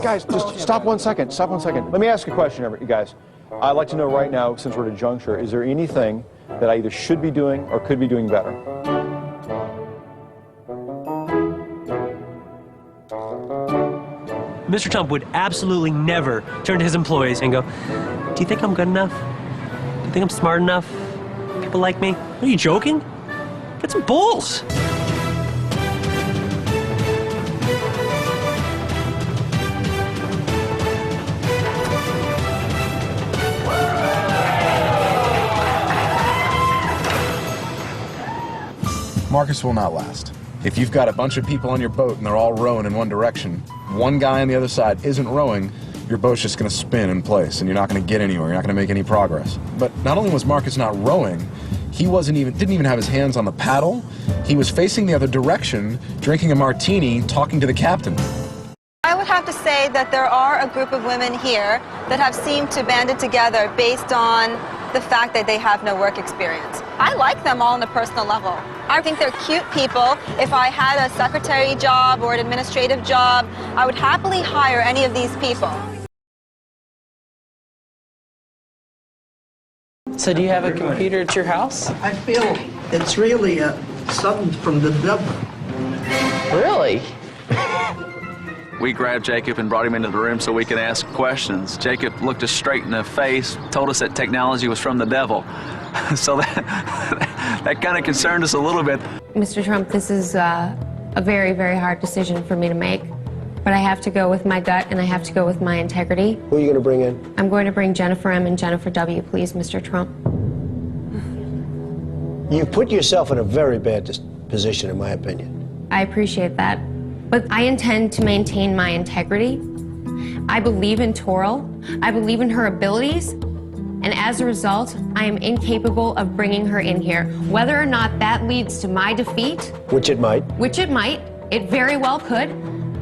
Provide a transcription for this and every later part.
Guys, just stop 1 second. Stop 1 second. Let me ask a question, you guys. I'd like to know right now, since we're at a juncture, is there anything that I either should be doing or could be doing better? Mr. Trump would absolutely never turn to his employees and go, "Do you think I'm good enough? Do you think I'm smart enough? People like me? Are you joking? Get some balls." Marcus will not last. If you've got a bunch of people on your boat and they're all rowing in one direction, one guy on the other side isn't rowing, your boat's just going to spin in place and you're not going to get anywhere. You're not going to make any progress. But not only was Marcus not rowing, he didn't even have his hands on the paddle. He was facing the other direction, drinking a martini, talking to the captain. I would have to say that there are a group of women here that have seemed to band it together based on the fact that they have no work experience. I like them all on a personal level. I think they're cute people. If I had a secretary job or an administrative job, I would happily hire any of these people. So do you have a computer at your house? I feel it's really something from the devil. Really? We grabbed Jacob and brought him into the room so we could ask questions. Jacob looked us straight in the face, told us that technology was from the devil. So that kind of concerned us a little bit. Mr. Trump, this is a very, very hard decision for me to make. But I have to go with my gut and I have to go with my integrity. Who are you going to bring in? I'm going to bring Jennifer M. and Jennifer W., please, Mr. Trump. You've put yourself in a very bad position, in my opinion. I appreciate that. But I intend to maintain my integrity. I believe in Toral. I believe in her abilities. And as a result, I am incapable of bringing her in here. Whether or not that leads to my defeat. Which it might. Which it might. It very well could.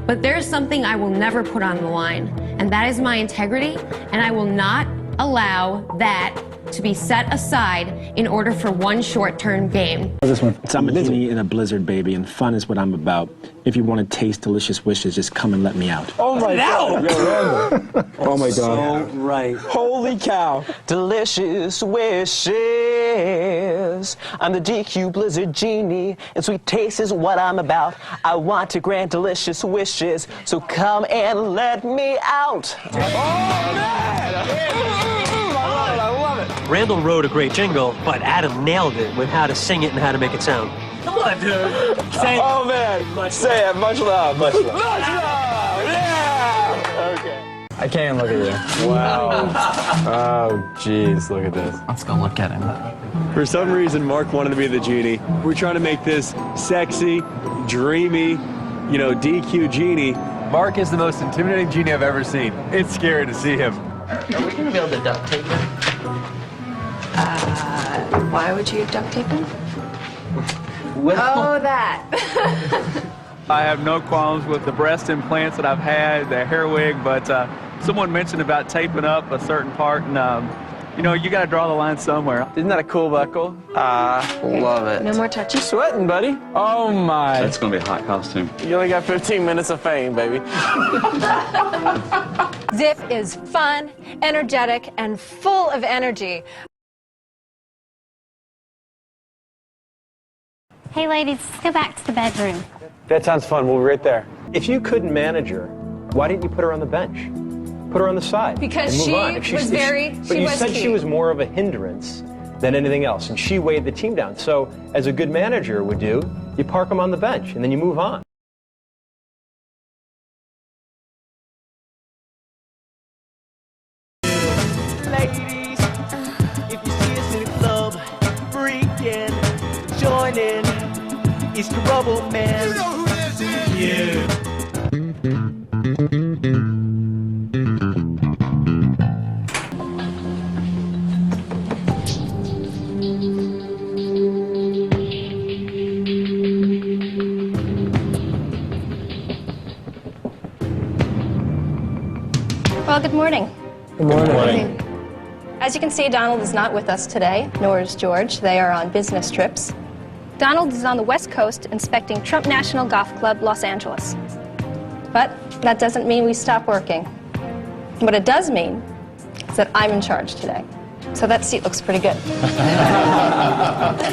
But there's something I will never put on the line. And that is my integrity. And I will not allow that to be set aside in order for one short-term gain. This one. I'm a genie in a blizzard, baby, and fun is what I'm about. If you want to taste delicious wishes, just come and let me out. Oh my God! Oh my God! So right. Holy cow! Delicious wishes. I'm the DQ Blizzard Genie, and sweet taste is what I'm about. I want to grant delicious wishes, so come and let me out. Oh man! Randall wrote a great jingle, but Adam nailed it with how to sing it and how to make it sound. Come on, dude. Say it. Oh man! Say it. Much love. Much love. Much love. Yeah. Okay. I can't look at you. Wow. Oh, jeez. Look at this. Let's go look at him. For some reason, Mark wanted to be the genie. We're trying to make this sexy, dreamy, DQ genie. Mark is the most intimidating genie I've ever seen. It's scary to see him. Are we going to be able to duct tape him? Why would you duct tape him? Well, oh, that. I have no qualms with the breast implants that I've had, the hair wig, but someone mentioned about taping up a certain part, and you got to draw the line somewhere. Isn't that a cool buckle? Love it. No more touchy. Sweating, buddy. Oh my. That's going to be a hot costume. You only got 15 minutes of fame, baby. Zip is fun, energetic, and full of energy. Hey ladies, let's go back to the bedroom. That sounds fun. We'll be right there. If you couldn't manage her, why didn't you put her on the bench? Put her on the side. Because and move she on. was very, But you said she was more of a hindrance than anything else, and she weighed the team down. So, as a good manager would do, you park them on the bench, and then you move on. Ladies, if you see us in the club, freaking, join in. It's the Rubble Man. You know who this is? Yeah. Well, good morning. Good morning. Good morning. As you can see, Donald is not with us today, nor is George. They are on business trips. Donald is on the West Coast inspecting Trump National Golf Club, Los Angeles. But that doesn't mean we stop working. What it does mean is that I'm in charge today. So that seat looks pretty good. How do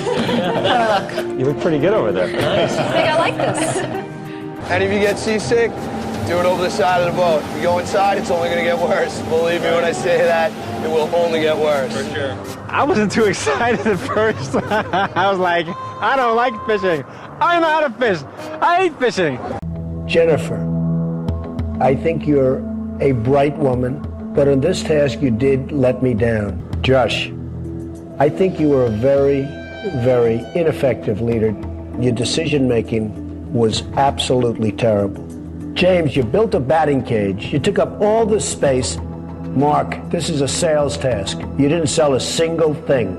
I look? You look pretty good over there. Nice. I think I like this. Any of you get seasick? Do it over the side of the boat. If you go inside, it's only going to get worse. Believe me when I say that, it will only get worse. For sure. I wasn't too excited at first. I was like, I don't like fishing. I know how to fish. I hate fishing. Jennifer, I think you're a bright woman, but on this task you did let me down. Josh, I think you were a very, very ineffective leader. Your decision-making was absolutely terrible. James, you built a batting cage. You took up all the space. Mark, this is a sales task. You didn't sell a single thing.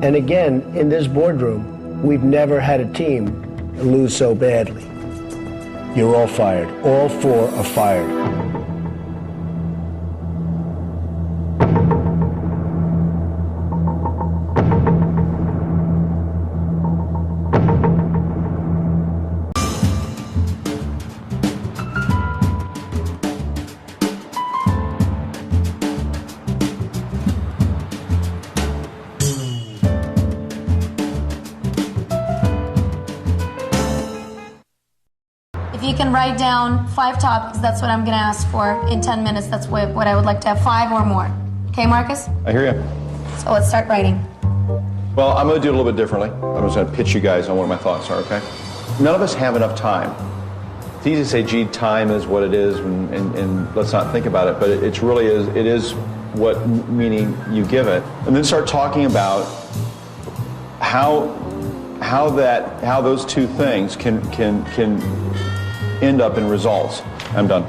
And again, in this boardroom, we've never had a team lose so badly. You're all fired. All 4 are fired. If you can write down 5 topics, that's what I'm going to ask for in 10 minutes. That's what I would like to have, 5 or more. Okay, Marcus? I hear you. So let's start writing. Well, I'm going to do it a little bit differently. I'm just going to pitch you guys on what my thoughts are, okay? None of us have enough time. It's easy to say, gee, time is what it is, and let's not think about it, but it really is, it is what meaning you give it. And then start talking about how those two things can end up in results. I'm done.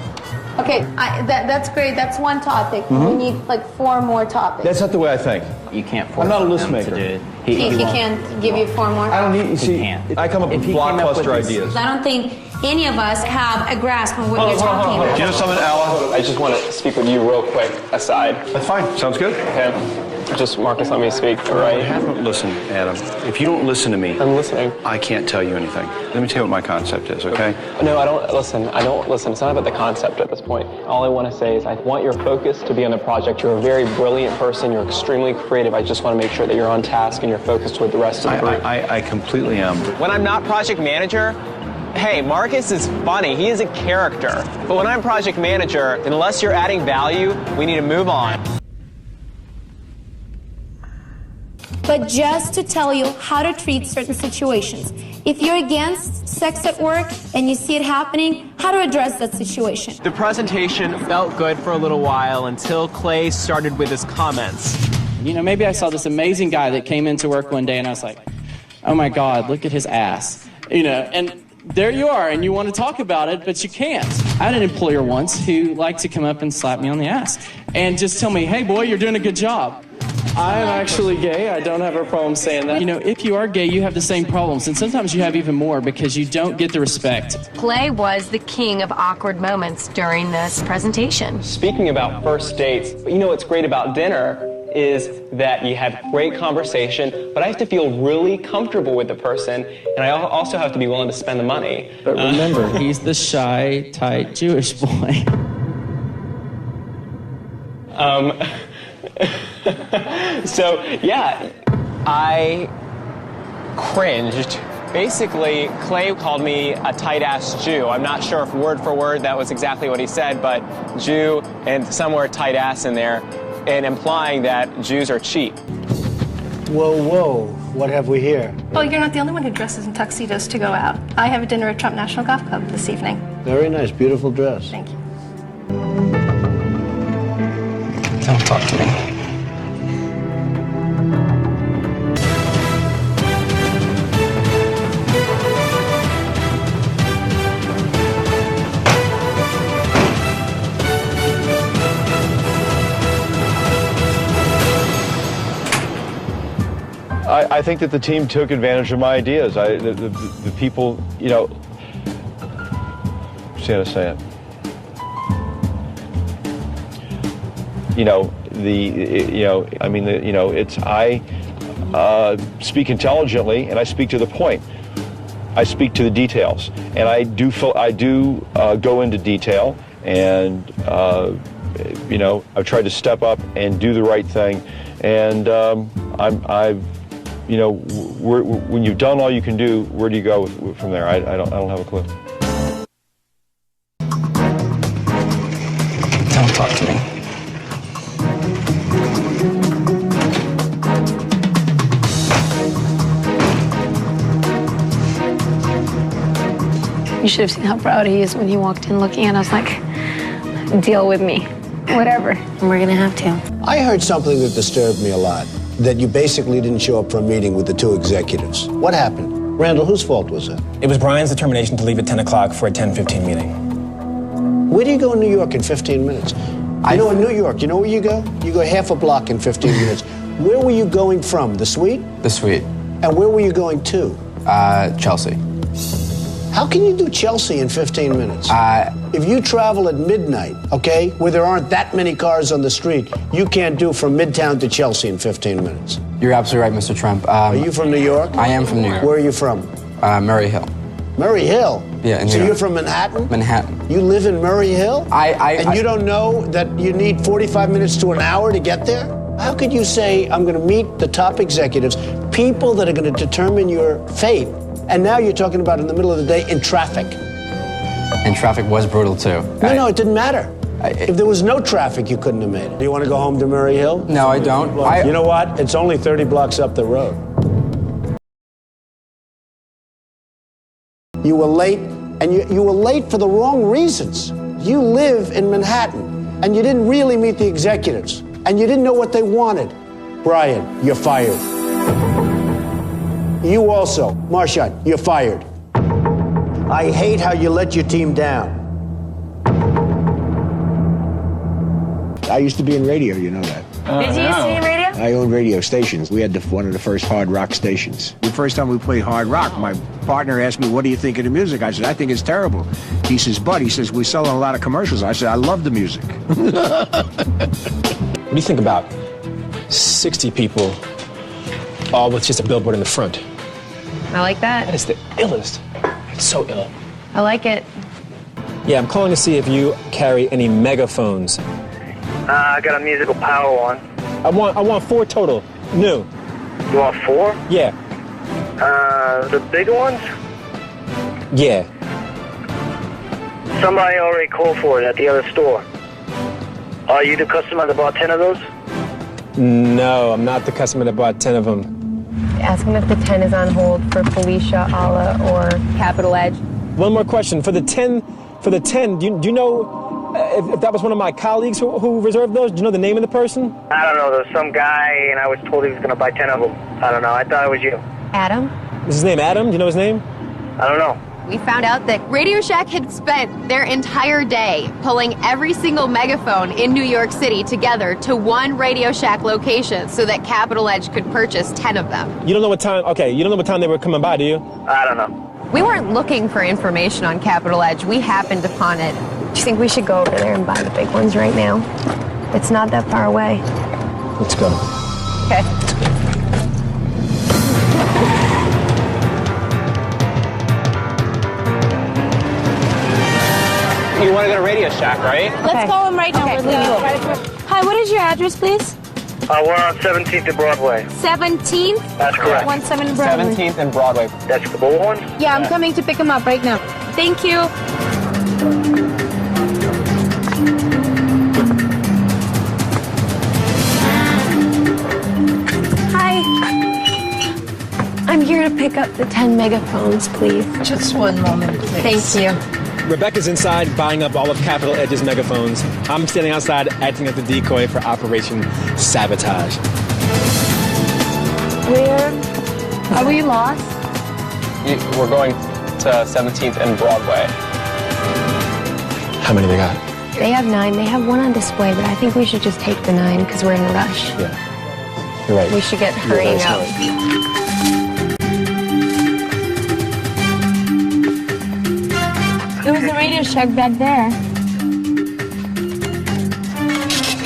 Okay, that's great. That's one topic. We need like 4 more topics. That's not the way I think. You can't force I'm not a list him maker. to do it. He can't give you 4 more? I don't need, you see, I come up with blockbuster ideas. I don't think any of us have a grasp on what you're talking about. Do you know something, Ala? I just want to speak with you real quick, aside. That's fine. Sounds good. Okay. Just, Marcus, let me speak, all right? Listen, Adam, if you don't listen to me, I'm listening. I can't tell you anything. Let me tell you what my concept is, okay? No, I don't listen. It's not about the concept at this point. All I want to say is I want your focus to be on the project. You're a very brilliant person. You're extremely creative. I just want to make sure that you're on task and you're focused with the rest of the group. I completely am. When I'm not project manager, hey, Marcus is funny. He is a character. But when I'm project manager, unless you're adding value, we need to move on. But just to tell you how to treat certain situations. If you're against sex at work and you see it happening, how to address that situation. The presentation felt good for a little while until Clay started with his comments. You know, maybe I saw this amazing guy that came into work one day and I was like, oh my God, look at his ass. You know, and there you are, and you want to talk about it, but you can't. I had an employer once who liked to come up and slap me on the ass and just tell me, hey boy, you're doing a good job. I'm actually gay. I don't have a problem saying that. You know, if you are gay, you have the same problems, and sometimes you have even more because you don't get the respect. Clay was the king of awkward moments during this presentation. Speaking about first dates, you know what's great about dinner is that you have great conversation, but I have to feel really comfortable with the person, and I also have to be willing to spend the money. But remember, he's the shy, tight Jewish boy. So, yeah, I cringed. Basically, Clay called me a tight-ass Jew. I'm not sure if word for word that was exactly what he said, but Jew and somewhere tight-ass in there, and implying that Jews are cheap. Whoa, whoa, what have we here? Well, you're not the only one who dresses in tuxedos to go out. I have a dinner at Trump National Golf Club this evening. Very nice, beautiful dress. Thank you. Don't talk to me. I think that the team took advantage of my ideas. The people, you know, see how to say it. You know, I speak intelligently and I speak to the point. I speak to the details, and I do go into detail, and I've tried to step up and do the right thing, and when you've done all you can do, where do you go from there? I don't have a clue. Don't talk to me. You should have seen how proud he is when he walked in looking at us like, deal with me. Whatever. We're gonna have to. I heard something that disturbed me a lot, that you basically didn't show up for a meeting with the two executives. What happened? Randall, whose fault was it? It was Brian's determination to leave at 10 o'clock for a 10:15 meeting. Where do you go in New York in 15 minutes? I know in New York, you know where you go? You go half a block in 15 minutes. Where were you going from? The suite? The suite. And where were you going to? Chelsea. How can you do Chelsea in 15 minutes? If you travel at midnight, okay, where there aren't that many cars on the street, you can't do from Midtown to Chelsea in 15 minutes. You're absolutely right, Mr. Trump. Are you from New York? I am from New York. Where are you from? Murray Hill. Murray Hill? Yeah, in New So York. you're from Manhattan? Manhattan. You live in Murray Hill? And you don't know that you need 45 minutes to an hour to get there? How could you say, I'm going to meet the top executives, people that are going to determine your fate, and now you're talking about in the middle of the day in traffic? And traffic was brutal, too. No, it didn't matter. If there was no traffic, you couldn't have made it. Do you want to go home to Murray Hill? No, I don't. You know what? It's only 30 blocks up the road. You were late, and you were late for the wrong reasons. You live in Manhattan, and you didn't really meet the executives, and you didn't know what they wanted. Brian, you're fired. You also, Marshawn, you're fired. I hate how you let your team down. I used to be in radio, you know that. Did you used to be in radio? I owned radio stations. We had one of the first hard rock stations. The first time we played hard rock, my partner asked me, what do you think of the music? I said, I think it's terrible. He says, Bud, we're selling a lot of commercials. I said, I love the music. What do you think about 60 people, all with just a billboard in the front? I like that. That is the illest. It's so ill. I like it. Yeah, I'm calling to see if you carry any megaphones. I got a musical power one. I want 4 total, new. You want 4? Yeah. The bigger ones? Yeah. Somebody already called for it at the other store. Are you the customer that bought 10 of those? No, I'm not the customer that bought 10 of them. Ask him if the 10 is on hold for Felicia, Ala, or Capital Edge. One more question. For the 10, do you know if that was one of my colleagues who reserved those? Do you know the name of the person? I don't know. There was some guy, and I was told he was going to buy 10 of them. I don't know. I thought it was you. Adam? Is his name Adam? Do you know his name? I don't know. We found out that Radio Shack had spent their entire day pulling every single megaphone in New York City together to one Radio Shack location so that Capital Edge could purchase 10 of them. You don't know what time? Okay, you don't know what time they were coming by, do you? I don't know. We weren't looking for information on Capital Edge. We happened upon it. Do you think we should go over there and buy the big ones right now? It's not that far away. Let's go. Okay. You want to go to Radio Shack, right? Let's call him right now. We're leaving. Hi, what is your address, please? We're on 17th and Broadway. 17th? That's correct. 17 Broadway. 17th and Broadway. That's the bull one? Yeah, I'm coming to pick him up right now. Thank you. Hi. I'm here to pick up the 10 megaphones, please. Just one moment, please. Thank you. Rebecca's inside buying up all of Capital Edge's megaphones. I'm standing outside acting as the decoy for Operation Sabotage. Where? Are we lost? We're going to 17th and Broadway. How many they got? They have 9. They have 1 on display, but I think we should just take the 9 because we're in a rush. Yeah. You're right. We should get hurrying out. There was a Radio Shack back there.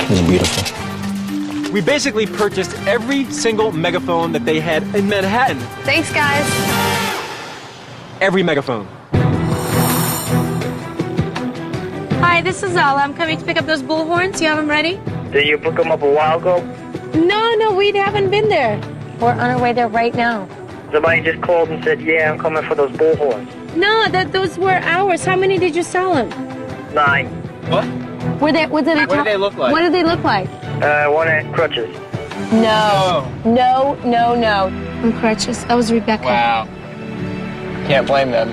It was beautiful. We basically purchased every single megaphone that they had in Manhattan. Thanks, guys. every megaphone. Hi, this is Ala. I'm coming to pick up those bullhorns. You have them ready? Did you pick them up a while ago? No, we haven't been there. We're on our way there right now. Somebody just called and said, yeah, I'm coming for those bullhorns. No, those were ours. How many did you sell them? 9. What? What did they look like? What did they look like? One had crutches. No. On crutches. That was Rebecca. Wow. Can't blame them.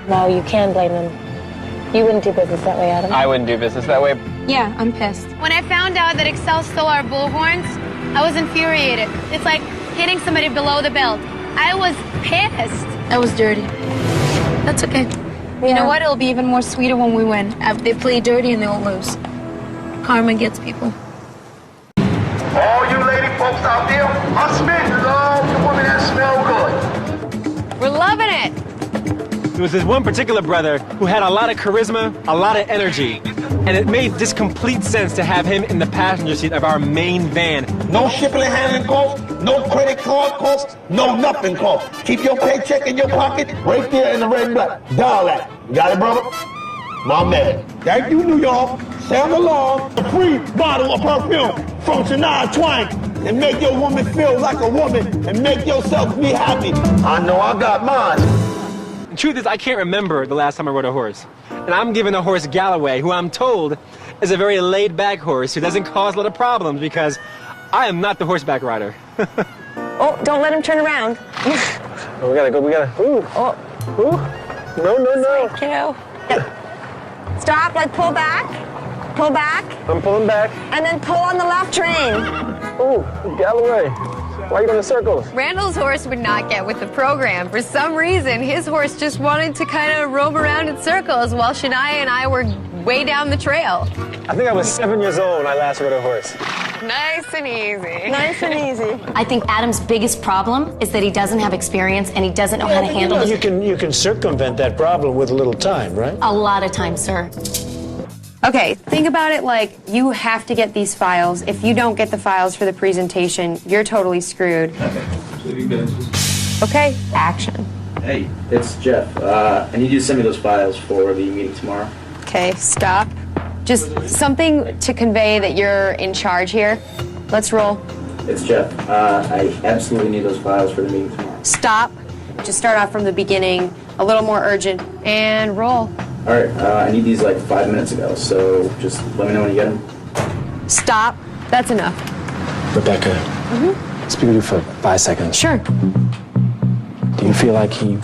No, you can blame them. You wouldn't do business that way, Adam. I wouldn't do business that way. Yeah, I'm pissed. When I found out that Excel stole our bullhorns, I was infuriated. It's like hitting somebody below the belt. I was pissed. That was dirty. That's okay. You know what? It'll be even more sweeter when we win. They play dirty and they'll lose. Karma gets people. All you lady folks out there, us men love the women that smell good. We're loving it. There was this one particular brother who had a lot of charisma, a lot of energy, and it made just complete sense to have him in the passenger seat of our main van. No shipping and handling costs, no credit card costs, no nothing costs. Keep your paycheck in your pocket right there in the red and black. Dial that. You got it, brother? My man. Thank you, New York. Sound alarm. A free bottle of perfume from Shania Twain. And make your woman feel like a woman and make yourself be happy. I know I got mine. The truth is, I can't remember the last time I rode a horse. And I'm giving a horse Galloway, who I'm told is a very laid-back horse who doesn't cause a lot of problems because I am not the horseback rider. Oh, don't let him turn around. Oh, we gotta go, ooh. Oh, ooh. No. Thank you. Stop, pull back. Pull back. I'm pulling back. And then pull on the left rein. Ooh, Galloway. Why are you going in circles? Randall's horse would not get with the program. For some reason, his horse just wanted to kind of roam around in circles while Shania and I were way down the trail. I think I was 7 years old when I last rode a horse. Nice and easy. Nice and easy. I think Adam's biggest problem is that he doesn't have experience and he doesn't know how to handle this. You can circumvent that problem with a little time, right? A lot of time, sir. Okay, think about it like you have to get these files. If you don't get the files for the presentation, you're totally screwed. Okay, action. Hey, it's Jeff. I need you to send me those files for the meeting tomorrow. Okay, stop. Just something to convey that you're in charge here. Let's roll. It's Jeff. I absolutely need those files for the meeting tomorrow. Stop. Just start off from the beginning, a little more urgent, and roll. All right, I need these like 5 minutes ago, so just let me know when you get them. Stop. That's enough. Rebecca, speak with you for 5 seconds. Sure. Do you feel like he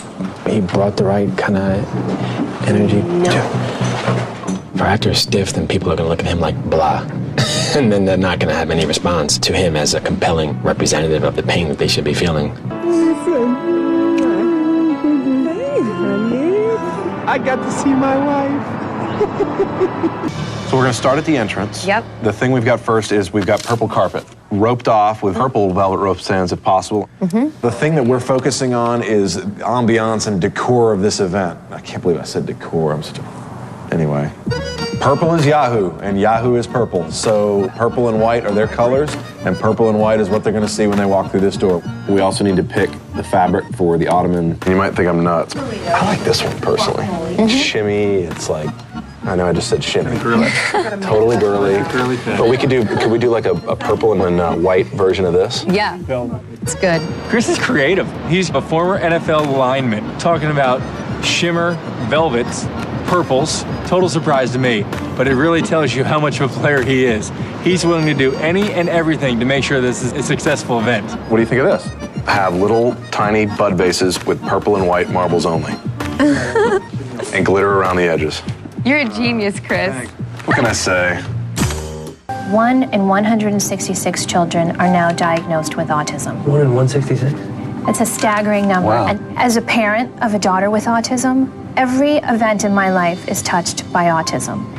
brought the right kind of energy? No. If our actor is stiff, then people are going to look at him like blah. And then they're not going to have any response to him as a compelling representative of the pain that they should be feeling. I got to see my wife. So we're going to start at the entrance. Yep. The thing we've got first is we've got purple carpet, roped off with purple velvet rope stands if possible. The thing that we're focusing on is ambiance and decor of this event. I can't believe I said decor. I'm such a... Anyway. Purple is Yahoo, and Yahoo is purple. So purple and white are their colors, and purple and white is what they're going to see when they walk through this door. We also need to pick the fabric for the ottoman. You might think I'm nuts. I like this one personally. Shimmy, it's like, I know I just said shimmy. Totally girly. But could we do like a purple and white version of this? Yeah. It's good. Chris is creative. He's a former NFL lineman talking about shimmer, velvets, purples. Total surprise to me, but it really tells you how much of a player he is. He's willing to do any and everything to make sure this is a successful event. What do you think of this? Have little tiny bud vases with purple and white marbles only. And glitter around the edges. You're a genius, Chris. What can I say? 1 in 166 children are now diagnosed with autism. 1 in 166? It's a staggering number. Wow. And as a parent of a daughter with autism, every event in my life is touched by autism.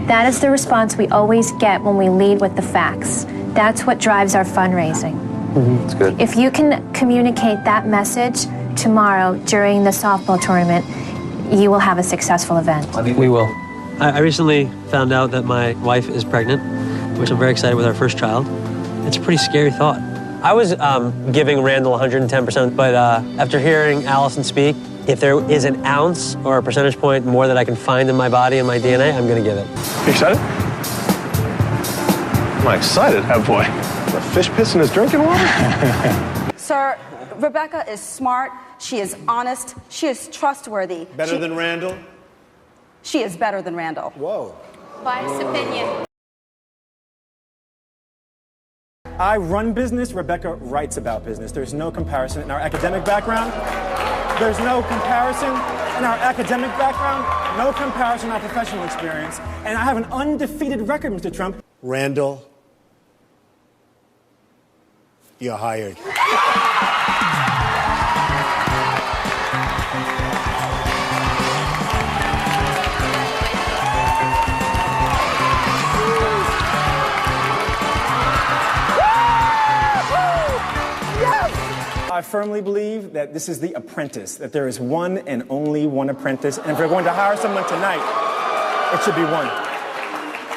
That is the response we always get when we lead with the facts. That's what drives our fundraising. That's good. If you can communicate that message tomorrow during the softball tournament, you will have a successful event. We will. I recently found out that my wife is pregnant, which I'm very excited with our first child. It's a pretty scary thought. I was giving Randall 110%, but after hearing Allison speak, If there is an ounce or a percentage point more that I can find in my body and my DNA, I'm going to give it. You excited? Am I excited? Oh boy. A fish piss in his drinking water? Sir, Rebecca is smart. She is honest. She is trustworthy. Better than Randall? She is better than Randall. Whoa. Biased opinion. I run business, Rebecca writes about business. There's no comparison in our academic background. There's no comparison in our academic background, no comparison in our professional experience. And I have an undefeated record, Mr. Trump. Randall, you're hired. I firmly believe that this is the Apprentice, that there is one and only one apprentice. And if we're going to hire someone tonight, it should be one.